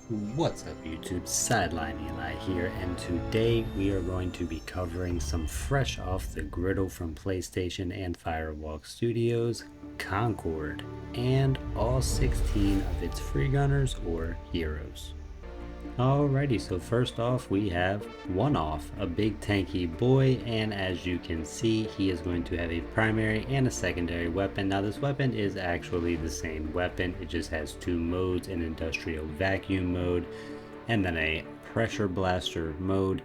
What's up YouTube, Sideline Eli here, and today we are going to be covering some fresh off the griddle from PlayStation and Firewalk Studios, Concord, and all 16 of its Freegunners or heroes. Alrighty, so first off we have One Off, a big tanky boy, and as you can see he is going to have a primary and a secondary weapon. Now this weapon is actually the same weapon, it just has two modes, an industrial vacuum mode and then a pressure blaster mode.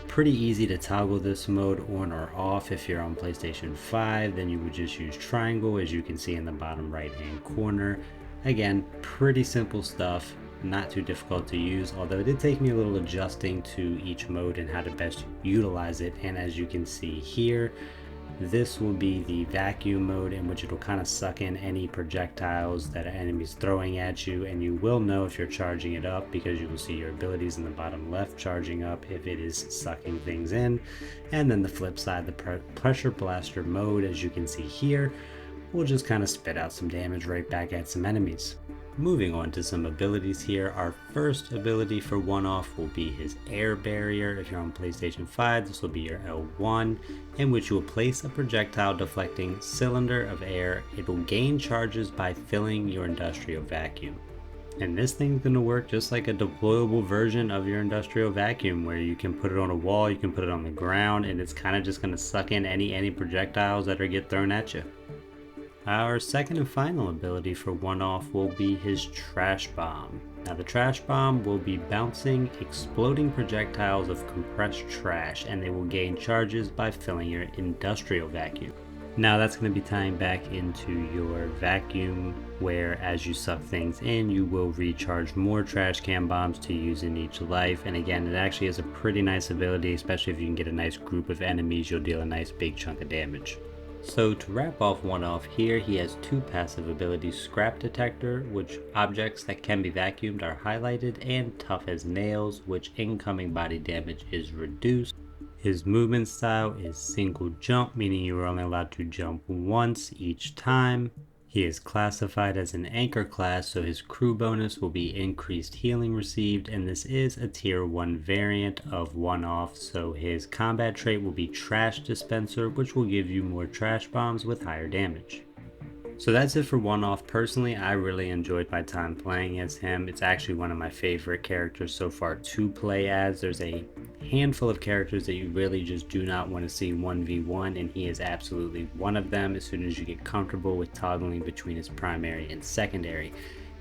Pretty easy to toggle this mode on or off. If you're on PlayStation 5 then you would just use triangle, as you can see in the bottom right hand corner. Again, pretty simple stuff, not too difficult to use, although it did take me a little adjusting to each mode and how to best utilize it. And as you can see here, this will be the vacuum mode, in which it'll kind of suck in any projectiles that an enemy's throwing at you, and you will know if you're charging it up because you will see your abilities in the bottom left charging up if it is sucking things in. And then the flip side, the pressure blaster mode, as you can see here, will just kind of spit out some damage right back at some enemies. Moving on to some abilities here, our first ability for One Off will be his air barrier. If you're on PlayStation 5, this will be your L1, in which you will place a projectile deflecting cylinder of air. It will gain charges by filling your industrial vacuum. And this thing's going to work just like a deployable version of your industrial vacuum, where you can put it on a wall, you can put it on the ground, and it's kind of just going to suck in any projectiles that get thrown at you. Our second and final ability for One Off will be his Trash Bomb. Now the Trash Bomb will be bouncing exploding projectiles of compressed trash, and they will gain charges by filling your industrial vacuum. Now that's going to be tying back into your vacuum, where as you suck things in you will recharge more trash can bombs to use in each life. And again, it actually is a pretty nice ability, especially if you can get a nice group of enemies, you'll deal a nice big chunk of damage. So to wrap off One Off here, he has two passive abilities, Scrap Detector, which objects that can be vacuumed are highlighted, and Tough as Nails, which incoming body damage is reduced. His movement style is single jump, meaning you are only allowed to jump once each time. He is classified as an anchor class, so his crew bonus will be increased healing received, and this is a tier 1 variant of One Off, so his combat trait will be Trash Dispenser, which will give you more trash bombs with higher damage. So that's it for One Off. Personally, I really enjoyed my time playing as him. It's actually one of my favorite characters so far to play as. There's a handful of characters that you really just do not want to see 1v1, and he is absolutely one of them as soon as you get comfortable with toggling between his primary and secondary.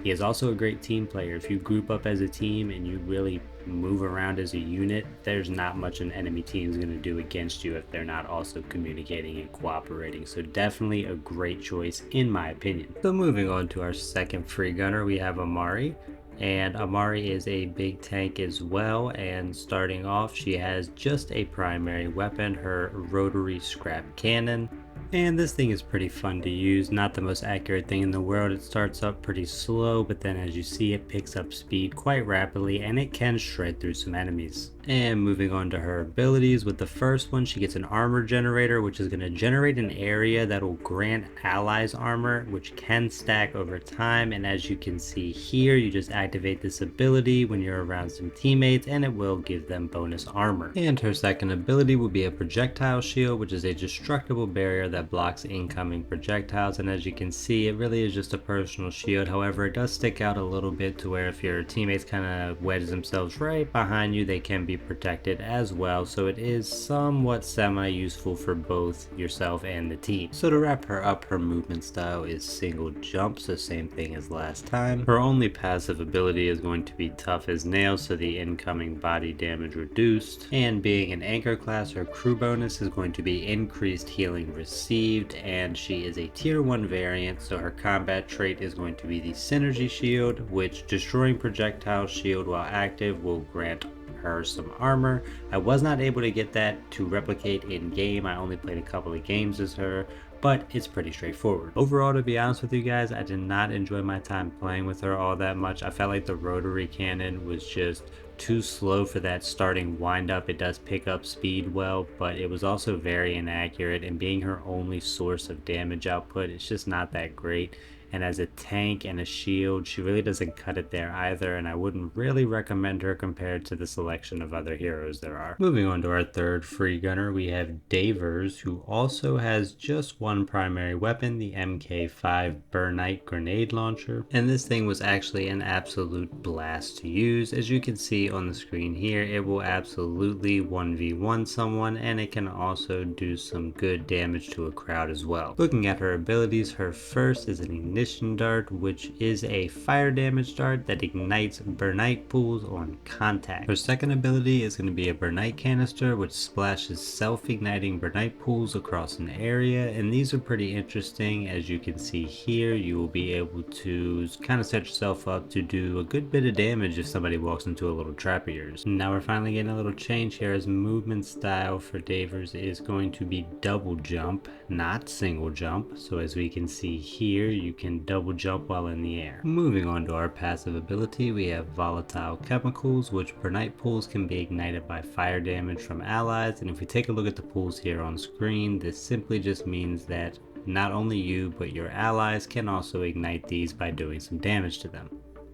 He is also a great team player. If you group up as a team and you really move around as a unit, there's not much an enemy team is going to do against you if they're not also communicating and cooperating. So definitely a great choice in my opinion. So moving on to our second free gunner, we have EMARI. And EMARI is a big tank as well, and starting off she has just a primary weapon, her rotary scrap cannon. And this thing is pretty fun to use, not the most accurate thing in the world. It starts up pretty slow, but then as you see it picks up speed quite rapidly, and it can shred through some enemies. And moving on to her abilities, with the first one she gets an armor generator, which is going to generate an area that will grant allies armor, which can stack over time. And as you can see here, you just activate this ability when you're around some teammates and it will give them bonus armor. And her second ability will be a projectile shield, which is a destructible barrier that blocks incoming projectiles. And as you can see, it really is just a personal shield. However, it does stick out a little bit to where if your teammates kind of wedge themselves right behind you, they can be protected as well, so it is somewhat semi-useful for both yourself and the team. So to wrap her up, her movement style is single jump, so same thing as last time. Her only passive ability is going to be Tough as Nails, so the incoming body damage reduced. And being an anchor class, her crew bonus is going to be increased healing received, and she is a tier 1 variant, so her combat trait is going to be the Synergy Shield, which destroying projectile shield while active will grant her some armor. I was not able to get that to replicate in game. I only played a couple of games as her, but it's pretty straightforward. Overall, to be honest with you guys, I did not enjoy my time playing with her all that much. I felt like the rotary cannon was just too slow for that starting wind up. It does pick up speed well, but it was also very inaccurate, and being her only source of damage output, it's just not that great. and as a tank and a shield, she really doesn't cut it there either, and I wouldn't really recommend her compared to the selection of other heroes there are. Moving on to our third free gunner, we have DUCHESS, who also has just one primary weapon, the MK5 Burnite grenade launcher, and this thing was actually an absolute blast to use. As you can see on the screen here, it will absolutely 1v1 someone, and it can also do some good damage to a crowd as well. Looking at her abilities, her first is an ignition dart, which is a fire damage dart that ignites Burnite pools on contact. Her second ability is going to be a Burnite canister, which splashes self-igniting Burnite pools across an area, and these are pretty interesting. As you can see here, you will be able to kind of set yourself up to do a good bit of damage if somebody walks into a little trap of yours. Now we're finally getting a little change here, as movement style for DUCHESS is going to be double jump, not single jump. So as we can see here, you can double jump while in the air. Moving on to our passive ability, we have volatile chemicals, which Burnite pools can be ignited by fire damage from allies. And if we take a look at the pools here on screen, this simply just means that not only you but your allies can also ignite these by doing some damage to them.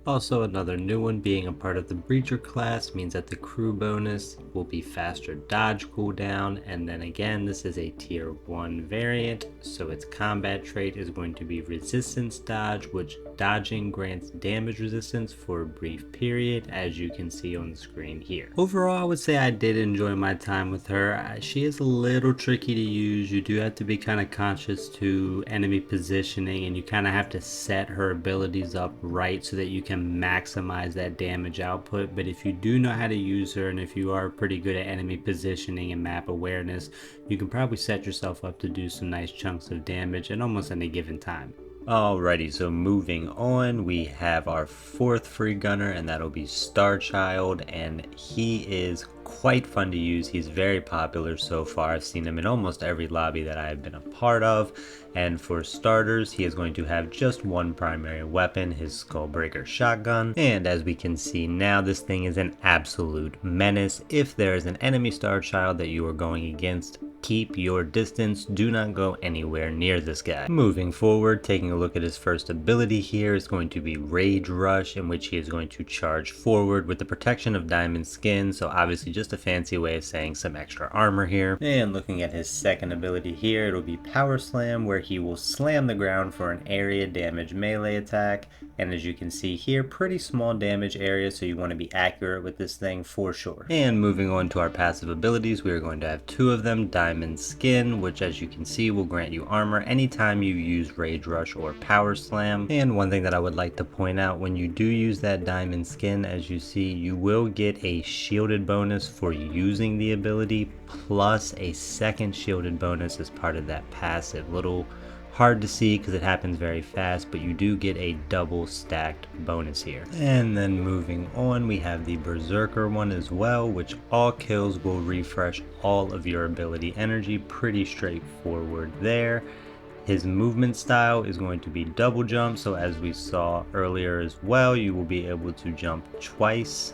Also, another new one being a part of the Breacher class means that the crew bonus will be faster dodge cooldown, and then again this is a tier 1 variant, so its combat trait is going to be resistance dodge, which dodging grants damage resistance for a brief period, as you can see on the screen here. Overall, I would say I did enjoy my time with her. She is a little tricky to use. You do have to be kind of conscious to enemy positioning, and you kind of have to set her abilities up right so that you can maximize that damage output. But if you do know how to use her, and if you are pretty good at enemy positioning and map awareness, you can probably set yourself up to do some nice chunks of damage at almost any given time. Alrighty, so moving on, we have our fourth free gunner, and that'll be Starchild, and he is quite fun to use. He's very popular so far. I've seen him in almost every lobby that I've been a part of, and for starters, he is going to have just one primary weapon, his Skullbreaker shotgun, and as we can see now, this thing is an absolute menace. If there is an enemy Starchild that you are going against, keep your distance. Do not go anywhere near this guy. Moving forward, taking a look at his first ability here is going to be Rage Rush, in which he is going to charge forward with the protection of Diamond Skin, so obviously just a fancy way of saying some extra armor here. And looking at his second ability here, it'll be Power Slam, where he will slam the ground for an area damage melee attack, and as you can see here, pretty small damage area, so you want to be accurate with this thing for sure. And moving on to our passive abilities, we are going to have two of them. Diamond Skin, which as you can see will grant you armor anytime you use Rage Rush or Power Slam. And one thing that I would like to point out, when you do use that Diamond Skin, as you see, you will get a shielded bonus for using the ability, plus a second shielded bonus as part of that passive. Little hard to see because it happens very fast, but you do get a double stacked bonus here. And then moving on, we have the Berserker one as well, which all kills will refresh all of your ability energy. Pretty straightforward there. His movement style is going to be double jump, so as we saw earlier as well, you will be able to jump twice.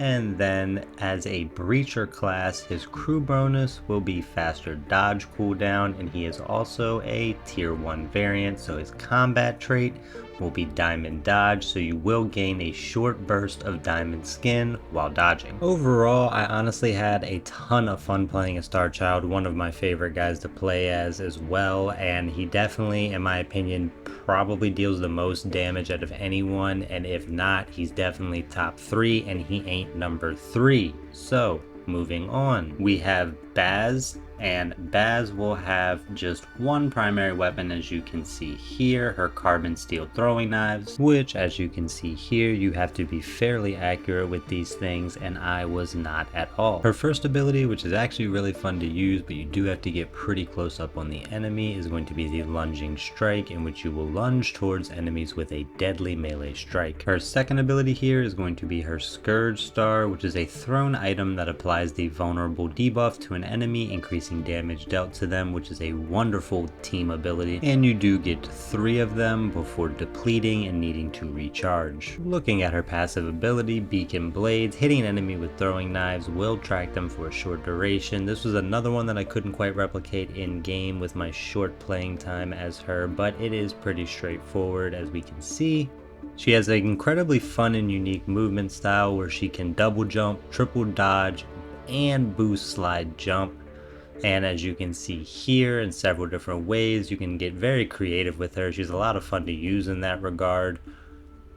And then as a Breacher class, his crew bonus will be faster dodge cooldown, and he is also a tier 1 variant, so his combat trait will be Diamond Dodge, so you will gain a short burst of Diamond Skin while dodging. Overall, I honestly had a ton of fun playing as Starchild, one of my favorite guys to play as well, and he definitely, in my opinion, probably deals the most damage out of anyone, and if not, he's definitely top 3, and he ain't number 3. So moving on, we have BAZZ, and BAZZ will have just one primary weapon, as you can see here, her carbon steel throwing knives, which as you can see here, you have to be fairly accurate with these things, and I was not at all. Her first ability, which is actually really fun to use, but you do have to get pretty close up on the enemy, is going to be the Lunging Strike, in which you will lunge towards enemies with a deadly melee strike. Her second ability here is going to be her Scourge Star, which is a thrown item that applies the vulnerable debuff to an enemy, increasing damage dealt to them, which is a wonderful team ability, and you do get 3 of them before depleting and needing to recharge. Looking at her passive ability, Beacon Blades, hitting an enemy with throwing knives will track them for a short duration. This was another one that I couldn't quite replicate in game with my short playing time as her, but it is pretty straightforward as we can see. She has an incredibly fun and unique movement style where she can double jump, triple dodge, and boost slide jump. And as you can see here in several different ways, you can get very creative with her. She's a lot of fun to use in that regard.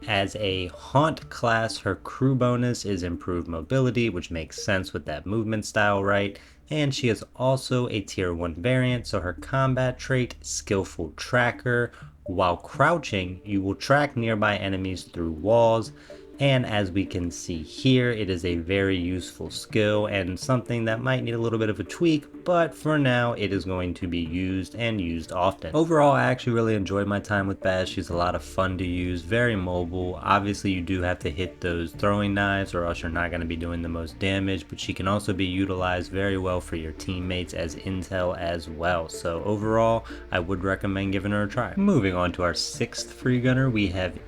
As a Haunt class, her crew bonus is improved mobility, which makes sense with that movement style, right? And she is also a tier 1 variant, so her combat trait, Skillful Tracker. While crouching, you will track nearby enemies through walls, and as we can see here, it is a very useful skill and something that might need a little bit of a tweak, but for now it is going to be used and used often. Overall, I actually really enjoyed my time with BAZZ. She's a lot of fun to use, very mobile. Obviously you do have to hit those throwing knives or else you're not going to be doing the most damage, but she can also be utilized very well for your teammates as intel as well. So overall, I would recommend giving her a try. Moving on to our 6th Freegunner, we have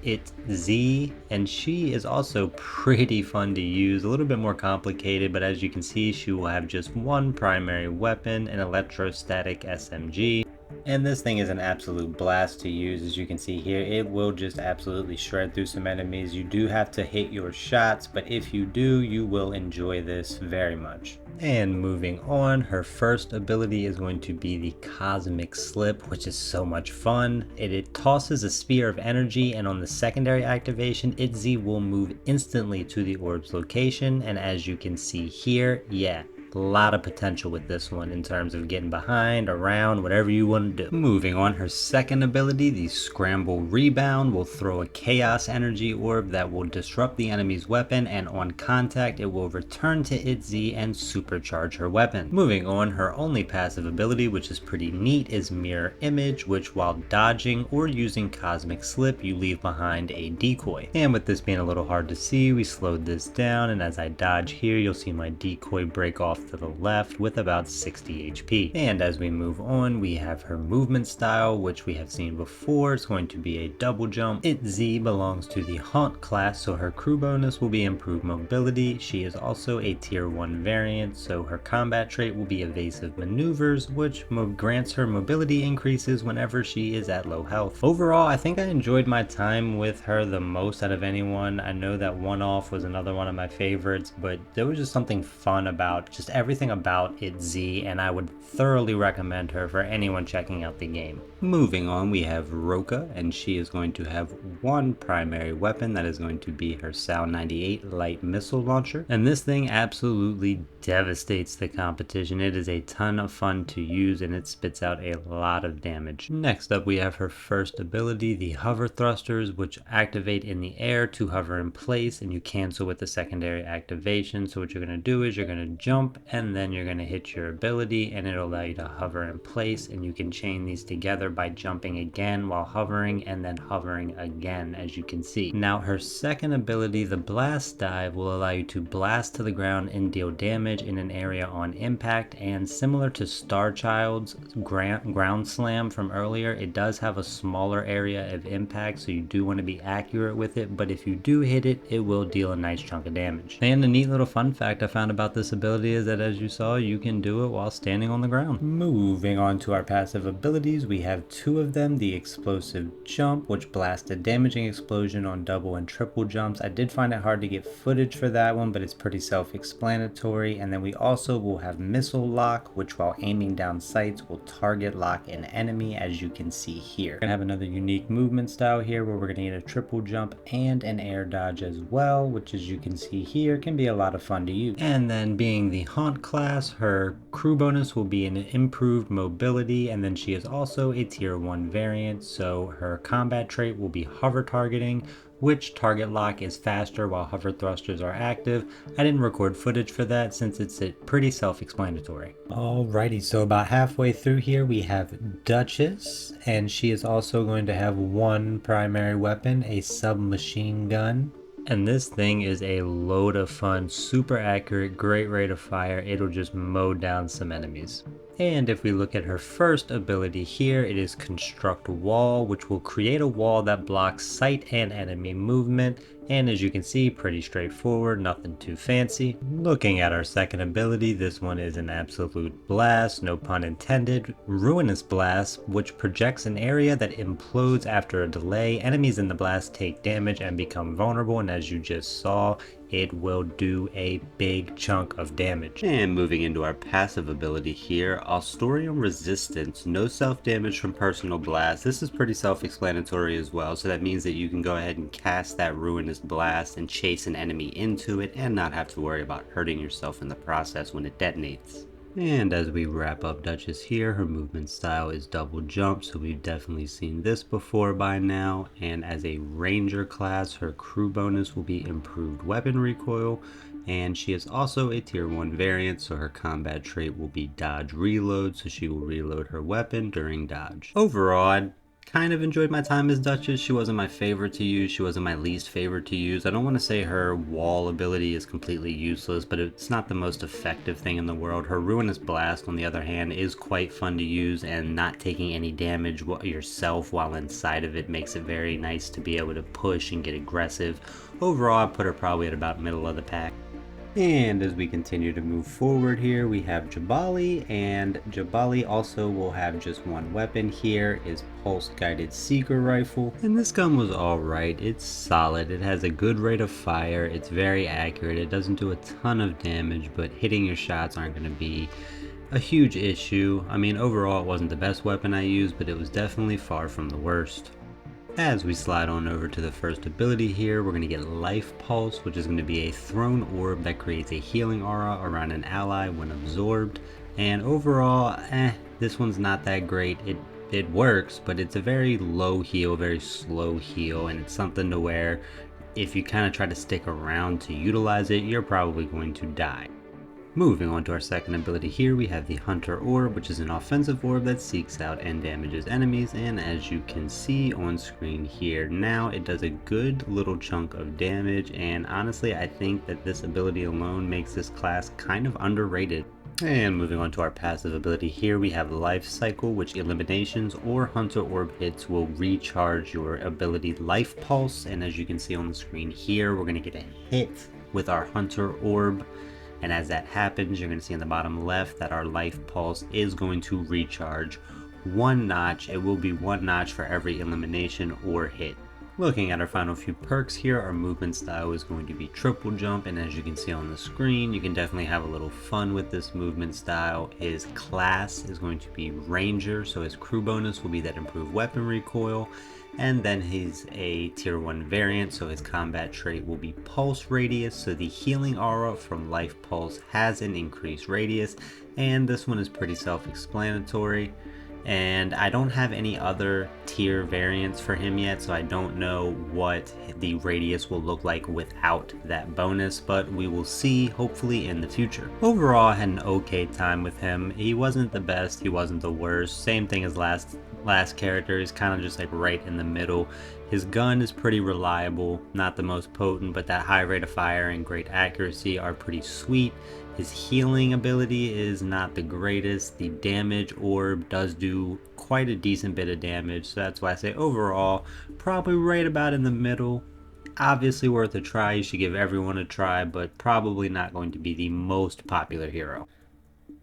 Z, and she is also pretty fun to use, a little bit more complicated, but as you can see, she will have just one primary weapon, an electrostatic SMG. And this thing is an absolute blast to use. As you can see here, it will just absolutely shred through some enemies. You do have to hit your shots, but if you do, you will enjoy this very much. And moving on, her first ability is going to be the Cosmic Slip, which is so much fun. It tosses a sphere of energy, and on the secondary activation, Z will move instantly to the orb's location. And as you can see here, yeah, a lot of potential with this one in terms of getting behind, around, whatever you want to do. Moving on, her second ability, the Scramble Rebound, will throw a Chaos Energy Orb that will disrupt the enemy's weapon, and on contact it will return to Z and supercharge her weapon. Moving on, her only passive ability, which is pretty neat, is Mirror Image, which while dodging or using Cosmic Slip, you leave behind a decoy. And with this being a little hard to see, we slowed this down, and as I dodge here, you'll see my decoy break off to the left with about 60 HP. And as we move on, we have her movement style, which we have seen before. It's going to be a double jump. Z belongs to the Haunt class, so her crew bonus will be improved mobility. She is also a tier 1 variant, so her combat trait will be evasive maneuvers, which grants her mobility increases whenever she is at low health. Overall, I think I enjoyed my time with her the most out of anyone. I know that One Off was another one of my favorites, but there was just something fun about just everything about Z, and I would thoroughly recommend her for anyone checking out the game. Moving on, we have ROKA, and she is going to have one primary weapon that is going to be her SAL 98 light missile launcher, and this thing absolutely devastates the competition. It is a ton of fun to use and it spits out a lot of damage. Next up, we have her first ability, the hover thrusters, which activate in the air to hover in place, and you cancel with the secondary activation. So what you're going to do is you're going to jump and then you're going to hit your ability, and it'll allow you to hover in place, and you can chain these together by jumping again while hovering and then hovering again, as you can see. Now her second ability, the blast dive, will allow you to blast to the ground and deal damage in an area on impact, and similar to Starchild's ground slam from earlier, it does have a smaller area of impact, so you do want to be accurate with it, but if you do hit it, it will deal a nice chunk of damage. And a neat little fun fact I found about this ability is that, as you saw, you can do it while standing on the ground. Moving on to our passive abilities, we have two of them, the Explosive Jump, which blasts a damaging explosion on double and triple jumps. I did find it hard to get footage for that one, but it's pretty self-explanatory. And then we also will have Missile Lock, which while aiming down sights will target lock an enemy, as you can see here. We're gonna have another unique movement style here where we're gonna get a triple jump and an air dodge as well, which, as you can see here, can be a lot of fun to use. And then being the Haunt class, her crew bonus will be an improved mobility, and then she is also a tier 1 variant, so her combat trait will be hover targeting, which target lock is faster while hover thrusters are active. I didn't record footage for that since it's pretty self-explanatory. Alrighty, so about halfway through here we have Duchess, and she is also going to have one primary weapon, a submachine gun. And this thing is a load of fun, super accurate, great rate of fire. It'll just mow down some enemies. And if we look at her first ability here, it is Construct Wall, which will create a wall that blocks sight and enemy movement. And as you can see, pretty straightforward, nothing too fancy. Looking at our second ability, this one is an absolute blast, no pun intended. Ruinous Blast, which projects an area that implodes after a delay. Enemies in the blast take damage and become vulnerable, and as you just saw, it will do a big chunk of damage. And moving into our passive ability here, Austorium Resistance, no self-damage from personal blast. This is pretty self-explanatory as well, so that means that you can go ahead and cast that Ruinous Blast and chase an enemy into it and not have to worry about hurting yourself in the process when it detonates. And as we wrap up Duchess here, her movement style is double jump, so we've definitely seen this before by now. And as a ranger class, her crew bonus will be improved weapon recoil, and she is also a tier 1 variant, so her combat trait will be dodge reload, so she will reload her weapon during dodge. Overall, I'd kind of enjoyed my time as Duchess. She wasn't my favorite to use, she wasn't my least favorite to use. I don't want to say her wall ability is completely useless, but it's not the most effective thing in the world. Her Ruinous Blast, on the other hand, is quite fun to use, and not taking any damage yourself while inside of it makes it very nice to be able to push and get aggressive. Overall, I put her probably at about middle of the pack. And as we continue to move forward here, we have Jabali, and Jabali also will have just one weapon here, is Pulse Guided Seeker Rifle. And this gun was alright, it's solid, it has a good rate of fire, it's very accurate, it doesn't do a ton of damage, but hitting your shots aren't going to be a huge issue. I mean, overall it wasn't the best weapon I used, but it was definitely far from the worst. As we slide on over to the first ability here, we're going to get Life Pulse, which is going to be a thrown orb that creates a healing aura around an ally when absorbed. And overall, this one's not that great. It works, but it's a very low heal, very slow heal, and it's something to where if you kind of try to stick around to utilize it, you're probably going to die. Moving on to our second ability here, we have the Hunter Orb, which is an offensive orb that seeks out and damages enemies, and as you can see on screen here now, it does a good little chunk of damage, and honestly I think that this ability alone makes this class kind of underrated. And moving on to our passive ability here, we have Life Cycle, which eliminations or Hunter Orb hits will recharge your ability Life Pulse, and as you can see on the screen here, we're going to get a hit with our Hunter Orb. And as that happens, you're going to see in the bottom left that our Life Pulse is going to recharge one notch. It will be one notch for every elimination or hit. Looking at our final few perks here, our movement style is going to be triple jump, and as you can see on the screen, you can definitely have a little fun with this movement style. His class is going to be Ranger, so his crew bonus will be that improved weapon recoil. And then he's a tier 1 variant, so his combat trait will be Pulse Radius, so the healing aura from Life Pulse has an increased radius, and this one is pretty self-explanatory. And I don't have any other tier variants for him yet, so I don't know what the radius will look like without that bonus, but we will see hopefully in the future. Overall, I had an okay time with him. He wasn't the best, he wasn't the worst. Same thing as last character, he's kind of just like right in the middle. His gun is pretty reliable, not the most potent, but that high rate of fire and great accuracy are pretty sweet. His healing ability is not the greatest. The damage orb does do quite a decent bit of damage, so that's why I say overall, probably right about in the middle. Obviously worth a try, you should give everyone a try, but probably not going to be the most popular hero.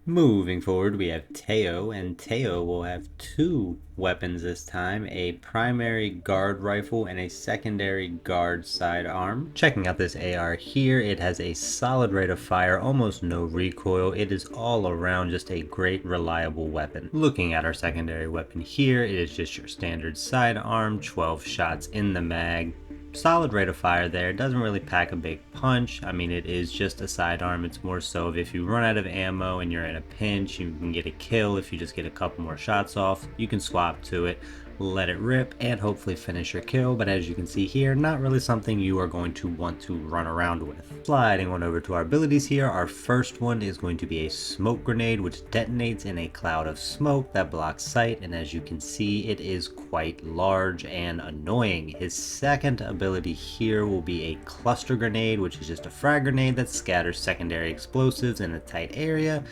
Moving forward, we have Teo, and Teo will have two weapons this time, a primary guard rifle and a secondary guard sidearm. Checking out this AR here, it has a solid rate of fire, almost no recoil. It is all around just a great reliable weapon. Looking at our secondary weapon here, it is just your standard sidearm, 12 shots in the mag. Solid rate of fire there, it doesn't really pack a big punch. I mean, it is just a sidearm. It's more so if you run out of ammo and you're in a pinch, you can get a kill. If you just get a couple more shots off, you can swap to it. let it rip, and hopefully finish your kill. But as you can see here, not really something you are going to want to run around with. Sliding on over to our abilities here, our first one is going to be a smoke grenade, which detonates in a cloud of smoke that blocks sight, and as you can see, it is quite large and annoying. His second ability here will be a cluster grenade, which is just a frag grenade that scatters secondary explosives in a tight area.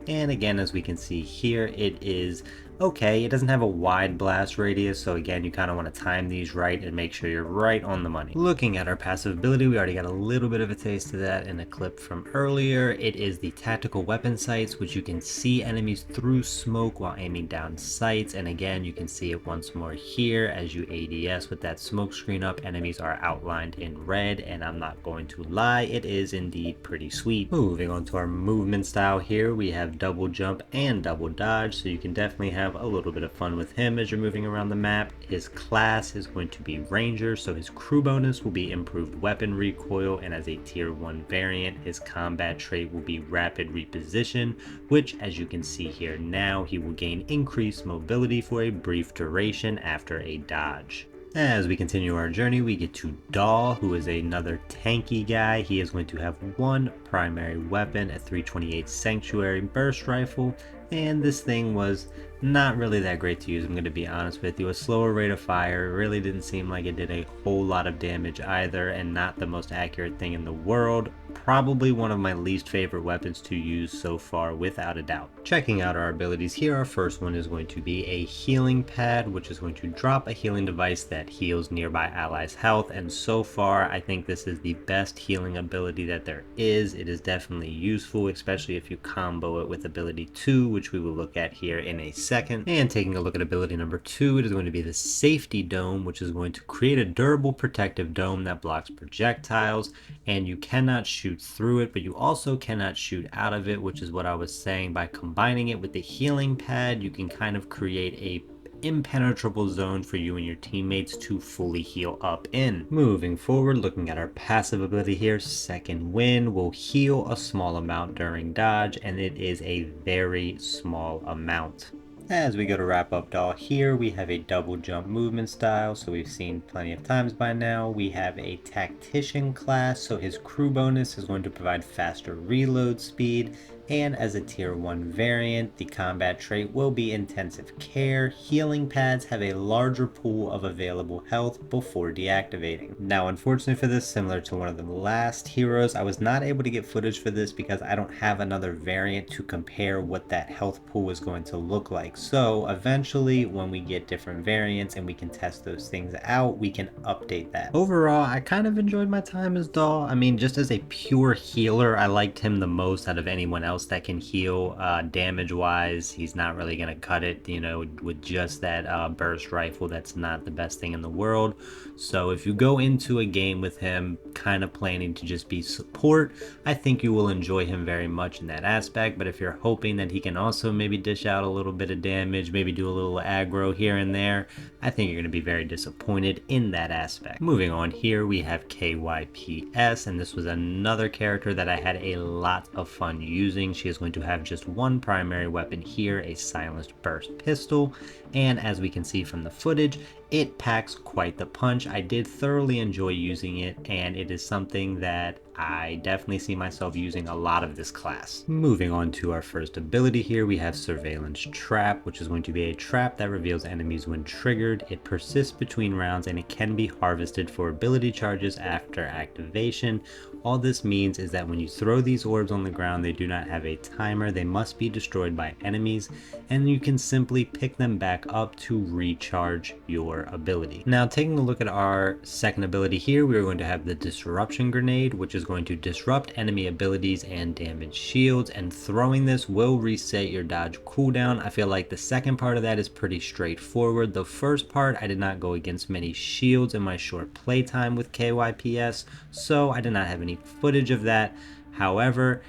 And again, as we can see here, it is okay. It doesn't have a wide blast radius, so again, you kind of want to time these right and make sure you're right on the money. Looking at our passive ability, we already got a little bit of a taste of that in a clip from earlier. It is the tactical weapon sights, which you can see enemies through smoke while aiming down sights, and again, you can see it once more here as you ADS with that smoke screen up. Enemies are outlined in red, and I'm not going to lie, it is indeed pretty sweet. Moving on to our movement style here, we have double jump and double dodge, so you can definitely have a little bit of fun with him as you're moving around the map. His class is going to be Ranger, so his crew bonus will be improved weapon recoil, and as a tier 1 variant, his combat trait will be rapid reposition, which as you can see here now, he will gain increased mobility for a brief duration after a dodge. As we continue our journey, we get to Dahl, who is another tanky guy. He is going to have one primary weapon, a 328 Sanctuary burst rifle, and this thing was not really that great to use, I'm going to be honest with you. A slower rate of fire, really didn't seem like it did a whole lot of damage either, and not the most accurate thing in the world. Probably one of my least favorite weapons to use so far, without a doubt. Checking out our abilities here, our first one is going to be a healing pad, which is going to drop a healing device that heals nearby allies' health, and so far I think this is the best healing ability that there is. It is definitely useful, especially if you combo it with ability 2, which we will look at here in a second. And taking a look at ability number 2, it is going to be the safety dome, which is going to create a durable protective dome that blocks projectiles, and you cannot shoot through it, but you also cannot shoot out of it, which is what I was saying. By combining it with the healing pad, you can kind of create a impenetrable zone for you and your teammates to fully heal up in. Moving forward, looking at our passive ability here, Second Wind will heal a small amount during dodge, and it is a very small amount. As we go to wrap up Dahl here, we have a double jump movement style, so we've seen plenty of times by now. We have a tactician class, so his crew bonus is going to provide faster reload speed, and as a tier 1 variant, the combat trait will be intensive care. Healing pads have a larger pool of available health before deactivating. Now unfortunately for this, similar to one of the last heroes, I was not able to get footage for this because I don't have another variant to compare what that health pool is going to look like. So eventually when we get different variants and we can test those things out, we can update that. Overall, I kind of enjoyed my time as Dahl. I mean, just as a pure healer, I liked him the most out of anyone else that can heal. Damage wise, he's not really gonna cut it, you know, with just that burst rifle. That's not the best thing in the world. So if you go into a game with him kind of planning to just be support, I think you will enjoy him very much in that aspect. But if you're hoping that he can also maybe dish out a little bit of damage, maybe do a little aggro here and there, I think you're going to be very disappointed in that aspect. Moving on here, we have KYPS, and this was another character that I had a lot of fun using. She is going to have just one primary weapon here, a silenced burst pistol, and as we can see from the footage, it packs quite the punch. I did thoroughly enjoy using it, and it is something that I definitely see myself using a lot of this class. Moving on to our first ability here, we have Surveillance Trap, which is going to be a trap that reveals enemies when triggered. It persists between rounds and it can be harvested for ability charges after activation. All this means is that when you throw these orbs on the ground, they do not have a timer. They must be destroyed by enemies, and you can simply pick them back up to recharge your ability. Now, taking a look at our second ability here, we are going to have the Disruption Grenade, which is going to disrupt enemy abilities and damage shields, and throwing this will reset your dodge cooldown. I feel like the second part of that is pretty straightforward. The first part, I did not go against many shields in my short playtime with KYPS, so I did not have any footage of that. However,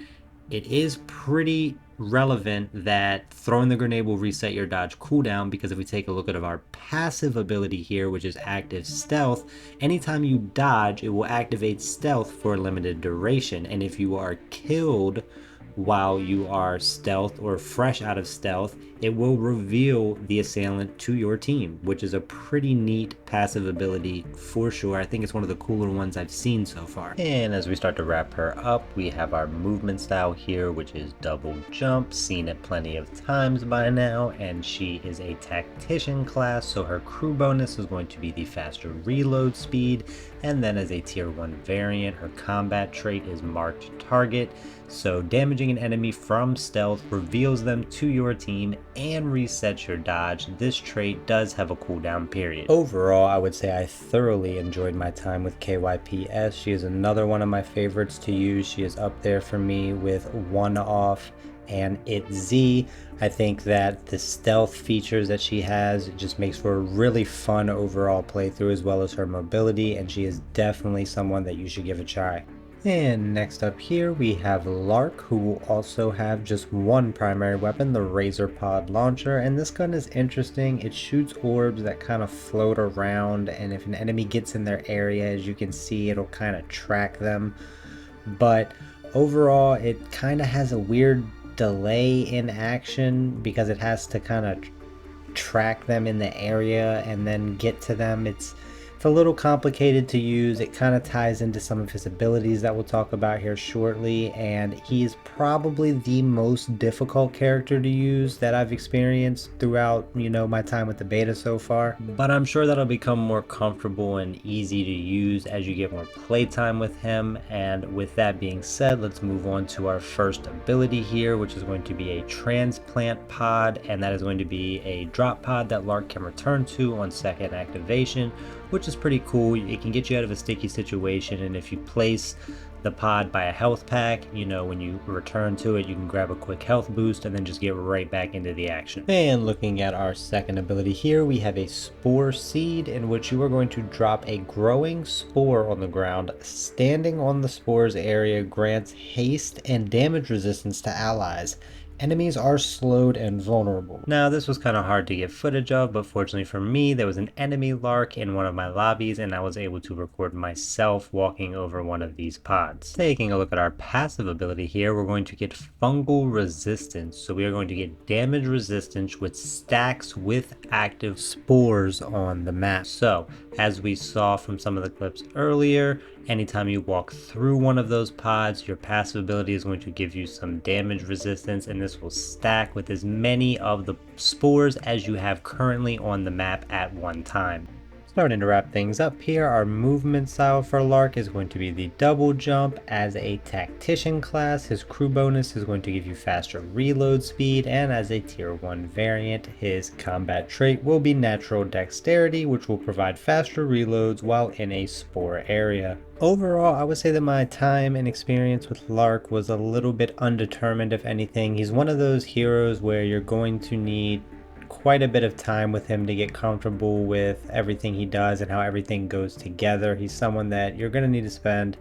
it is pretty relevant that throwing the grenade will reset your dodge cooldown, because if we take a look at our passive ability here, which is active stealth, anytime you dodge, it will activate stealth for a limited duration, and if you are killed while you are stealth or fresh out of stealth, it will reveal the assailant to your team, which is a pretty neat passive ability for sure. I think it's one of the cooler ones I've seen so far. And as we start to wrap her up, we have our movement style here, which is double jump, seen it plenty of times by now, and she is a tactician class, so her crew bonus is going to be the faster reload speed, and then as a tier 1 variant, her combat trait is marked target, so damaging an enemy from stealth reveals them to your team and resets your dodge. This trait does have a cooldown period. Overall, I would say I thoroughly enjoyed my time with KYPS. She is another one of my favorites to use. She is up there for me with One Off and ITZ. I think that the stealth features that she has just makes for a really fun overall playthrough, as well as her mobility, and she is definitely someone that you should give a try. And next up here we have LARK, who will also have just one primary weapon, the Razor Pod Launcher, and this gun is interesting. It shoots orbs that kind of float around, and if an enemy gets in their area, as you can see, it'll kind of track them. But overall, it kind of has a weird delay in action because it has to kind of track them in the area and then get to them. It's a little complicated to use. It kind of ties into some of his abilities that we'll talk about here shortly, and he's probably the most difficult character to use that I've experienced throughout, my time with the beta so far. But I'm sure that'll become more comfortable and easy to use as you get more playtime with him. And with that being said, let's move on to our first ability here, which is going to be a transplant pod, and that is going to be a drop pod that LARK can return to on second activation, which is pretty cool. It can get you out of a sticky situation, and if you place the pod by a health pack, when you return to it, you can grab a quick health boost and then just get right back into the action. And looking at our second ability here, we have a Spore Seed, in which you are going to drop a growing spore on the ground. Standing on the spore's area grants haste and damage resistance to allies. Enemies are slowed and vulnerable. Now, this was kind of hard to get footage of, but fortunately for me, there was an enemy LARK in one of my lobbies, and I was able to record myself walking over one of these pods. Taking a look at our passive ability here, we're going to get fungal resistance. So we are going to get damage resistance which stacks with active spores on the map. So, as we saw from some of the clips earlier, anytime you walk through one of those pods, your passive ability is going to give you some damage resistance, and this will stack with as many of the spores as you have currently on the map at one time. Starting to wrap things up here, our movement style for LARK is going to be the double jump. As a tactician class, his crew bonus is going to give you faster reload speed, and as a tier 1 variant, his combat trait will be natural dexterity, which will provide faster reloads while in a spore area. Overall, I would say that my time and experience with LARK was a little bit undetermined, if anything. He's one of those heroes where you're going to need quite a bit of time with him to get comfortable with everything he does and how everything goes together. He's someone that you're going to need to spend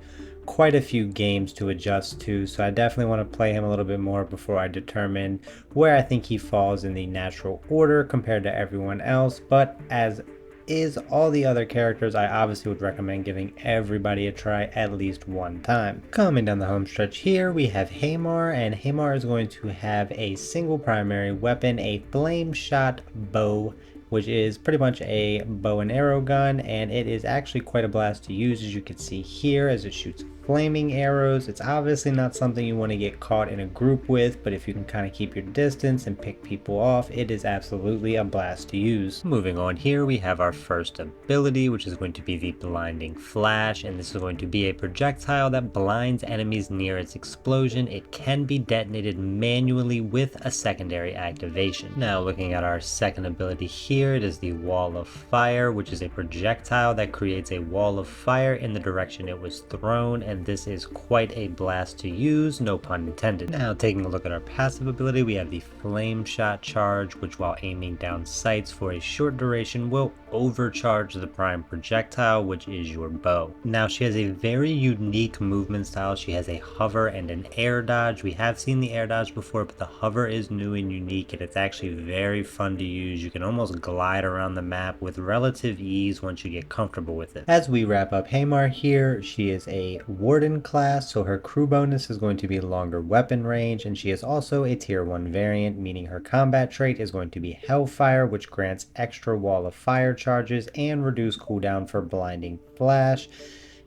quite a few games to adjust to, so I definitely want to play him a little bit more before I determine where I think he falls in the natural order compared to everyone else. But as is all the other characters, I obviously would recommend giving everybody a try at least one time. Coming down the home stretch here, we have HAYMAR, and HAYMAR is going to have a single primary weapon, a flame shot bow, which is pretty much a bow and arrow gun, and it is actually quite a blast to use, as you can see here, as it shoots flaming arrows. It's obviously not something you want to get caught in a group with, but if you can kind of keep your distance and pick people off, it is absolutely a blast to use. Moving on here, we have our first ability, which is going to be the Blinding Flash, and this is going to be a projectile that blinds enemies near its explosion. It can be detonated manually with a secondary activation. Now, looking at our second ability here, it is the Wall of Fire, which is a projectile that creates a wall of fire in the direction it was thrown, and this is quite a blast to use, no pun intended. Now, taking a look at our passive ability, we have the Flame Shot Charge, which while aiming down sights for a short duration will overcharge the prime projectile, which is your bow. Now she has a very unique movement style. She has a hover and an air dodge. We have seen the air dodge before, but the hover is new and unique, and it's actually very fun to use. You can almost glide around the map with relative ease once you get comfortable with it. As we wrap up HAYMAR here, she is a warden class, so her crew bonus is going to be longer weapon range, and she is also a tier 1 variant, meaning her combat trait is going to be Hellfire, which grants extra wall of fire charges and reduce cooldown for blinding flash.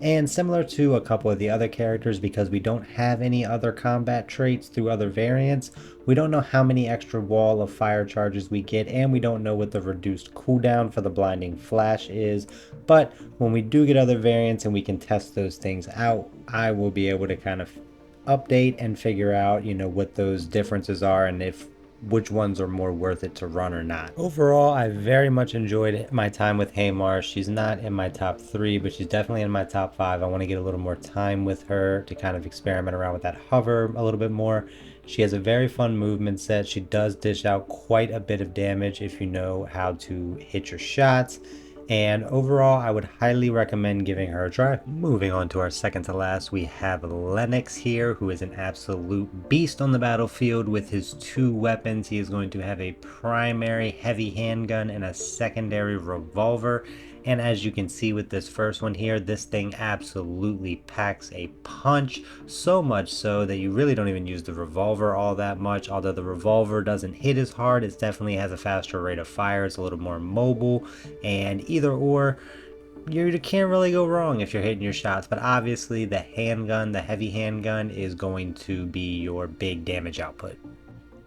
And similar to a couple of the other characters, because we don't have any other combat traits through other variants, we don't know how many extra wall of fire charges we get, and we don't know what the reduced cooldown for the blinding flash is. But when we do get other variants and we can test those things out, I will be able to kind of update and figure out, what those differences are and which ones are more worth it to run or not. Overall, I very much enjoyed my time with HAYMAR. She's not in my top 3, but she's definitely in my top 5. I want to get a little more time with her to kind of experiment around with that hover a little bit more. She has a very fun movement set. She does dish out quite a bit of damage if you know how to hit your shots. And overall, I would highly recommend giving her a try. Moving on to our second to last, we have Lennox here, who is an absolute beast on the battlefield with his 2 weapons. He is going to have a primary heavy handgun and a secondary revolver. And as you can see with this first one here, this thing absolutely packs a punch, so much so that you really don't even use the revolver all that much. Although the revolver doesn't hit as hard, it definitely has a faster rate of fire. It's a little more mobile, and either or, you can't really go wrong if you're hitting your shots. But obviously the handgun, the heavy handgun, is going to be your big damage output.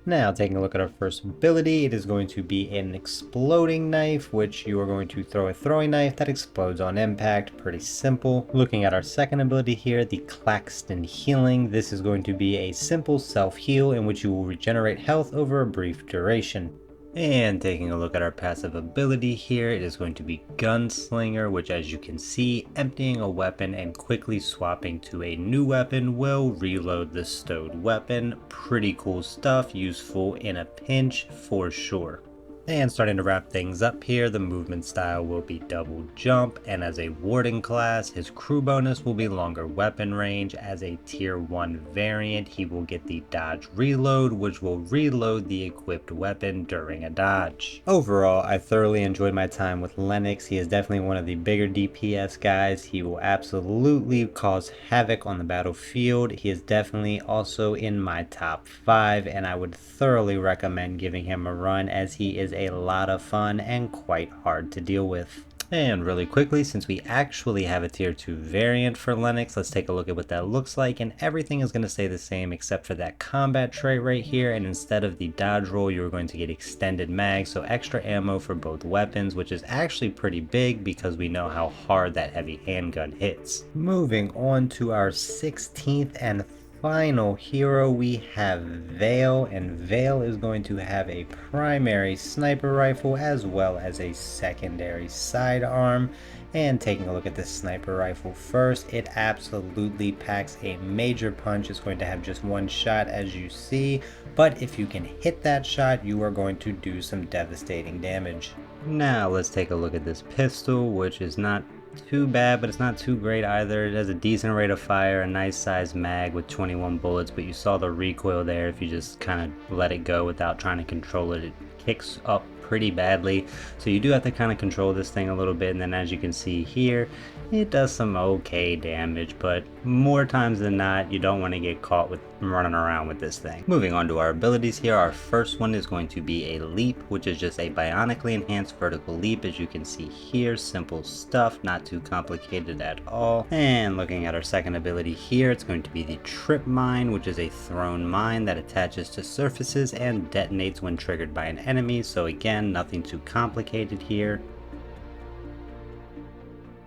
Now, taking a look at our first ability, it is going to be an exploding knife, which you are going to throw a throwing knife that explodes on impact. Pretty simple. Looking at our second ability here, the Claxton Healing, this is going to be a simple self-heal in which you will regenerate health over a brief duration. And taking a look at our passive ability here, it is going to be Gunslinger, which, as you can see, emptying a weapon and quickly swapping to a new weapon will reload the stowed weapon. Pretty cool stuff, useful in a pinch for sure. And starting to wrap things up here, the movement style will be double jump, and as a warden class, his crew bonus will be longer weapon range. As a tier 1 variant, he will get the dodge reload, which will reload the equipped weapon during a dodge. Overall, I thoroughly enjoyed my time with Lennox. He is definitely one of the bigger DPS guys. He will absolutely cause havoc on the battlefield. He is definitely also in my top 5, and I would thoroughly recommend giving him a run, as he is a lot of fun and quite hard to deal with. And really quickly, since we actually have a tier 2 variant for Lennox, let's take a look at what that looks like. And everything is going to stay the same except for that combat trait right here. And instead of the dodge roll, you're going to get extended mag, so extra ammo for both weapons, which is actually pretty big because we know how hard that heavy handgun hits. Moving on to our 16th and final hero, we have VALE, and VALE is going to have a primary sniper rifle as well as a secondary sidearm. And taking a look at this sniper rifle first, it absolutely packs a major punch. It's going to have just 1 shot, as you see, but if you can hit that shot, you are going to do some devastating damage. Now let's take a look at this pistol, which is not too bad, but it's not too great either. It has a decent rate of fire, a nice size mag with 21 bullets, but you saw the recoil there. If you just kind of let it go without trying to control it, it kicks up pretty badly. So you do have to kind of control this thing a little bit, and then as you can see here, it does some okay damage, but more times than not, you don't want to get caught with running around with this thing. Moving on to our abilities here, our first one is going to be a leap, which is just a bionically enhanced vertical leap. As you can see here, simple stuff, not too complicated at all. And looking at our second ability here, it's going to be the trip mine, which is a thrown mine that attaches to surfaces and detonates when triggered by an enemy. So again, nothing too complicated here.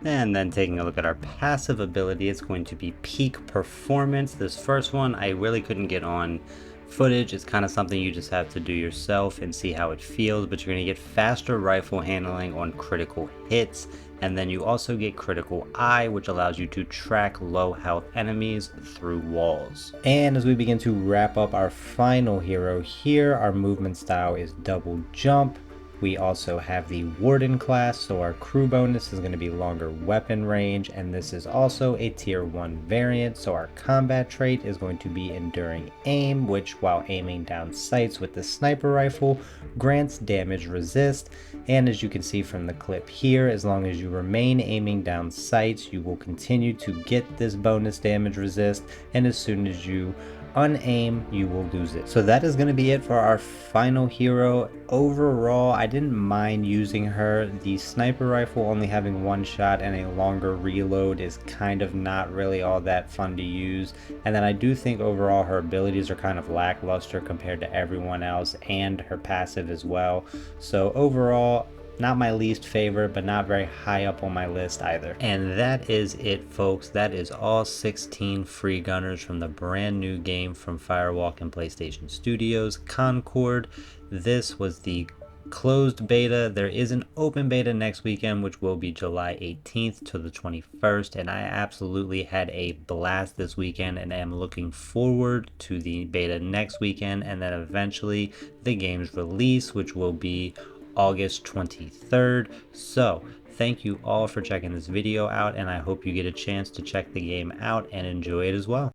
And then taking a look at our passive ability, it's going to be peak performance. This first one I really couldn't get on footage. It's kind of something you just have to do yourself and see how it feels, but you're going to get faster rifle handling on critical hits, and then you also get critical eye, which allows you to track low health enemies through walls. And as we begin to wrap up our final hero here, our movement style is double jump. We also have the Warden class, so our crew bonus is going to be longer weapon range, and this is also a tier 1 variant, so our combat trait is going to be enduring aim, which while aiming down sights with the sniper rifle grants damage resist, and as you can see from the clip here, as long as you remain aiming down sights, you will continue to get this bonus damage resist, and as soon as you unaim, you will lose it. So that is going to be it for our final hero. Overall, I didn't mind using her. The sniper rifle only having one shot and a longer reload is kind of not really all that fun to use, and then I do think overall her abilities are kind of lackluster compared to everyone else, and her passive as well. So overall, not my least favorite, but not very high up on my list either. And that is it, folks. That is all 16 Freegunners from the brand new game from Firewalk and PlayStation Studios, Concord. This was the closed beta. There is an open beta next weekend, which will be July 18th to the 21st, and I absolutely had a blast this weekend and am looking forward to the beta next weekend, and then eventually the game's release, which will be August 23rd. So thank you all for checking this video out, and I hope you get a chance to check the game out and enjoy it as well.